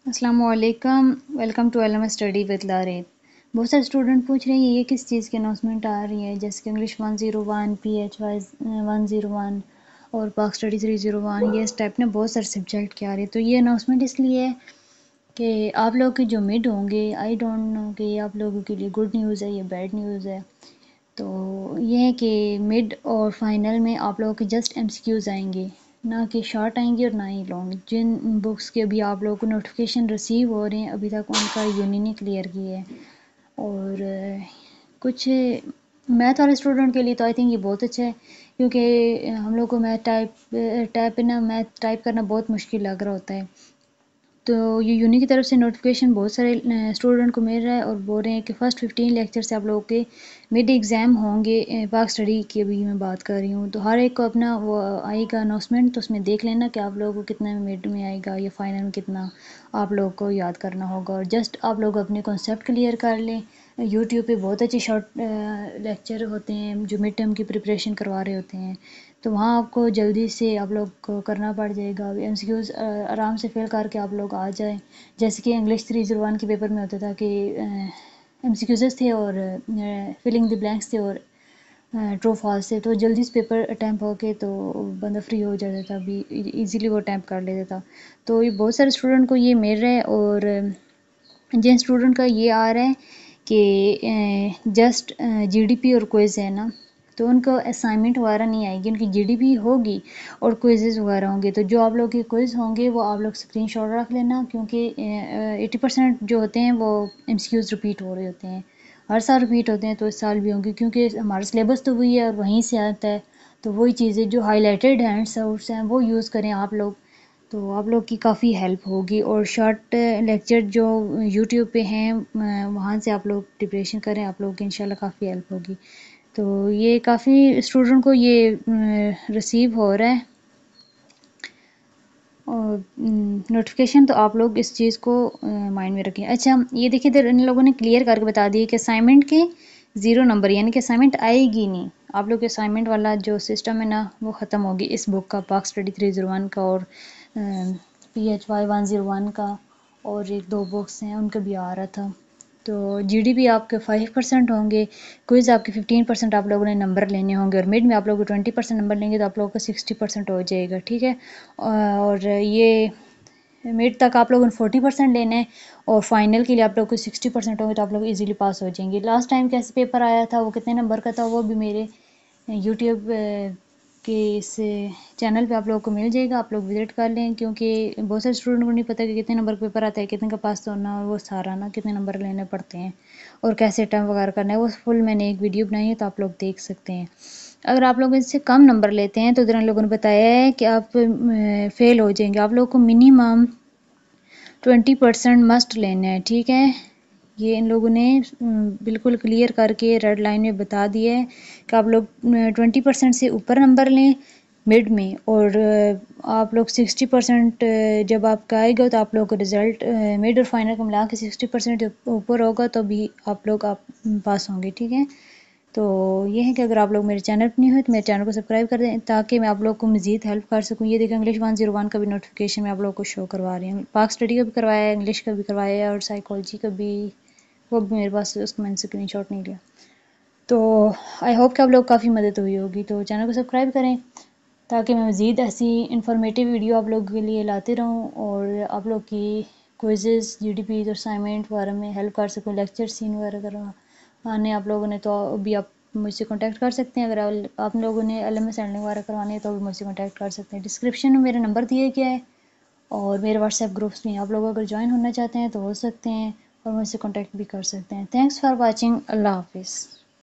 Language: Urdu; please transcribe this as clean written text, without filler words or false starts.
السلام علیکم، ویلکم ٹو علم اسٹڈی وتھ لارید۔ بہت سارے اسٹوڈنٹ پوچھ رہے ہیں یہ کس چیز کی اناؤنسمنٹ آ رہی ہے، جیسے کہ انگلش 101، پی ایچ وائی 101 اور پاک اسٹڈی 301، یہ اس ٹائپ نے بہت سارے سبجیکٹ کے آ رہے ہیں۔ تو یہ اناؤنسمنٹ اس لیے ہے کہ آپ لوگ کے جو مڈ ہوں گے، آئی ڈونٹ نو کہ یہ آپ لوگوں کے لیے گڈ نیوز ہے یا بیڈ نیوز ہے۔ تو یہ ہے کہ مڈ اور فائنل میں آپ لوگوں کے جسٹ ایم سی کیوز آئیں گے، نہ کہ شارٹ آئیں گے اور نہ ہی لانگ۔ جن بکس کے ابھی آپ لوگوں کو نوٹیفیکیشن ریسیو ہو رہے ہیں، ابھی تک ان کا یونین نے کلیئر کی ہے۔ اور کچھ میتھ والے اسٹوڈنٹ کے لیے تو آئی تھنک یہ بہت اچھا ہے، کیونکہ ہم لوگ کو میتھ میتھ ٹائپ کرنا بہت مشکل لگ رہا ہوتا ہے۔ تو یہ یونی کی طرف سے نوٹیفیکیشن بہت سارے اسٹوڈنٹ کو مل رہا ہے اور بول رہے ہیں کہ فرسٹ 15 لیکچر سے آپ لوگوں کے مڈ ایگزام ہوں گے۔ پاک اسٹڈی کی ابھی میں بات کر رہی ہوں، تو ہر ایک کو اپنا وہ آئے گا اناؤنسمنٹ، تو اس میں دیکھ لینا کہ آپ لوگوں کو کتنا مڈ میں آئے گا یا فائنل میں کتنا آپ لوگوں کو یاد کرنا ہوگا۔ اور جسٹ آپ لوگ اپنے کنسیپٹ کلیئر کر لیں۔ یوٹیوب پہ بہت اچھے شارٹ لیکچر ہوتے ہیں جو مڈ ٹرم کی پریپریشن کروا رہے ہوتے ہیں، تو وہاں آپ کو جلدی سے آپ لوگ کو کرنا پڑ جائے گا۔ ایم سی کیوز آرام سے فل کر کے آپ لوگ آ جائیں، جیسے کہ انگلش 301 کے پیپر میں ہوتا تھا کہ ایم سی کیوزز تھے اور فلنگ دی بلینکس تھے اور ٹرو فالس سے، تو جلدی سے پیپر اٹیمپ ہو کے تو بندہ فری ہو جاتا تھا، بھی ایزیلی وہ اٹیمپ کر لیتا تھا۔ تو یہ بہت سارے اسٹوڈنٹ کو یہ مل رہا ہے، اور جن اسٹوڈنٹ کا یہ آ رہا ہے کہ جسٹ جی ڈی پی اور کوئز ہے نا، تو ان کو اسائنمنٹ وغیرہ نہیں آئے گی، ان کی جی ڈی پی ہوگی اور کوئزز وغیرہ ہوں گے۔ تو جو آپ لوگ کے کوئز ہوں گے وہ آپ لوگ اسکرین شاٹ رکھ لینا، کیونکہ 80% جو ہوتے ہیں وہ ایم سی کیوز ریپیٹ ہو رہے ہوتے ہیں، ہر سال ریپیٹ ہوتے ہیں، تو اس سال بھی ہوں گے، کیونکہ ہمارا سلیبس تو وہی ہے اور وہیں سے آتا ہے۔ تو وہی چیزیں جو ہائی لائٹڈ ہیں سورس ہیں وہ یوز کریں آپ لوگ، تو آپ لوگ کی کافی ہیلپ ہوگی۔ اور شارٹ لیکچر جو یوٹیوب پہ ہیں وہاں سے آپ لوگ پریپریشن کریں، آپ لوگوں کی انشاءاللہ کافی ہیلپ ہوگی۔ تو یہ کافی اسٹوڈنٹ کو یہ ریسیو ہو رہا ہے اور نوٹیفیکیشن، تو آپ لوگ اس چیز کو مائنڈ میں رکھیں۔ اچھا یہ دیکھیں ادھر ان لوگوں نے کلیئر کر کے بتا دی کہ اسائنمنٹ کے 0 نمبر، یعنی کہ اسائنمنٹ آئے گی نہیں، آپ لوگ کے اسائنمنٹ والا جو سسٹم ہے نا وہ ختم ہوگی اس بک کا، پاک اسٹڈی 301 کا اور پی ایچ وائی 101 کا، اور ایک دو بکس ہیں ان کا بھی آ رہا تھا۔ تو جی ڈی پی آپ کے 5% ہوں گے، کوئز آپ کے 15% آپ لوگوں نے نمبر لینے ہوں گے، اور مڈ میں آپ لوگ 20% نمبر لیں گے تو آپ لوگوں کا 60% ہو جائے گا، ٹھیک ہے۔ اور یہ مڈ تک آپ لوگوں نے 40% لینا ہے، اور فائنل کے لیے آپ لوگ کو 60% ہوں گے تو آپ لوگ ایزیلی پاس ہو جائیں گے۔ لاسٹ ٹائم کیسے پیپر آیا تھا، وہ کتنے نمبر کا تھا، وہ بھی میرے یوٹیوب کے اس چینل پہ آپ لوگوں کو مل جائے گا، آپ لوگ وزٹ کر لیں، کیونکہ بہت سارے اسٹوڈنٹ کو نہیں پتہ کہ کتنے نمبر کا پیپر آتا ہے، کتنے کا پاس ہونا، اور وہ سارا نا کتنے نمبر لینے پڑتے ہیں اور کیسے اٹیمپٹ وغیرہ کرنا ہے، وہ فل میں نے ایک ویڈیو بنائی ہے تو آپ لوگ دیکھ سکتے ہیں۔ اگر آپ لوگ اس سے کم نمبر لیتے ہیں تو ادھر ان لوگوں نے بتایا ہے کہ آپ فیل ہو جائیں گے، آپ لوگوں کو منیمم 20% مسٹ لینا ہے، ٹھیک ہے۔ یہ ان لوگوں نے بالکل کلیئر کر کے ریڈ لائن میں بتا دیا ہے کہ آپ لوگ 20% سے اوپر نمبر لیں مڈ میں، اور آپ لوگ 60% جب آپ کا آئے گا تو آپ لوگ کا رزلٹ مڈ اور فائنل کو ملا کے 60% اوپر ہوگا تو بھی آپ لوگ پاس ہوں گے، ٹھیک ہے۔ تو یہ ہے کہ اگر آپ لوگ میرے چینل پہ نہیں ہوئے تو میرے چینل کو سبسکرائب کر دیں تاکہ میں آپ لوگ کو مزید ہیلپ کر سکوں۔ یہ دیکھیں انگلش 101 کا بھی نوٹیفیکیشن میں آپ لوگوں کو شو کروا رہی ہوں، پاک اسٹڈی کا بھی کروایا ہے، انگلش کا بھی کروایا ہے، اور سائیکالوجی کا بھی، وہ بھی میرے پاس اس کو میں نے اسکرین شاٹ نہیں لیا۔ تو آئی ہوپ کہ آپ لوگ کافی مدد ہوئی ہوگی، تو چینل کو سبسکرائب کریں تاکہ میں مزید ایسی انفارمیٹیو ویڈیو آپ لوگوں کے لیے لاتے رہوں اور آپ لوگ کی کوئزز، جی ڈی پی اور اسائنمنٹ وغیرہ میں ہیلپ کر سکوں، لیکچر سین وغیرہ کروانے آپ لوگوں نے تو بھی آپ مجھ سے کانٹیکٹ کر سکتے ہیں۔ اگر آپ لوگوں نے ایل ایم ایس ہینڈلنگ وغیرہ کروانے ہے تو بھی مجھ سے کانٹیکٹ کر سکتے ہیں۔ ڈسکرپشن میں میرا نمبر دیا گیا ہے اور میرے واٹس ایپ گروپس میں آپ لوگ اگر جوائن ہونا چاہتے ہیں تو ہو سکتے ہیں اور مجھ سے کانٹیکٹ بھی کر سکتے ہیں۔ تھینکس فار واچنگ، اللہ حافظ۔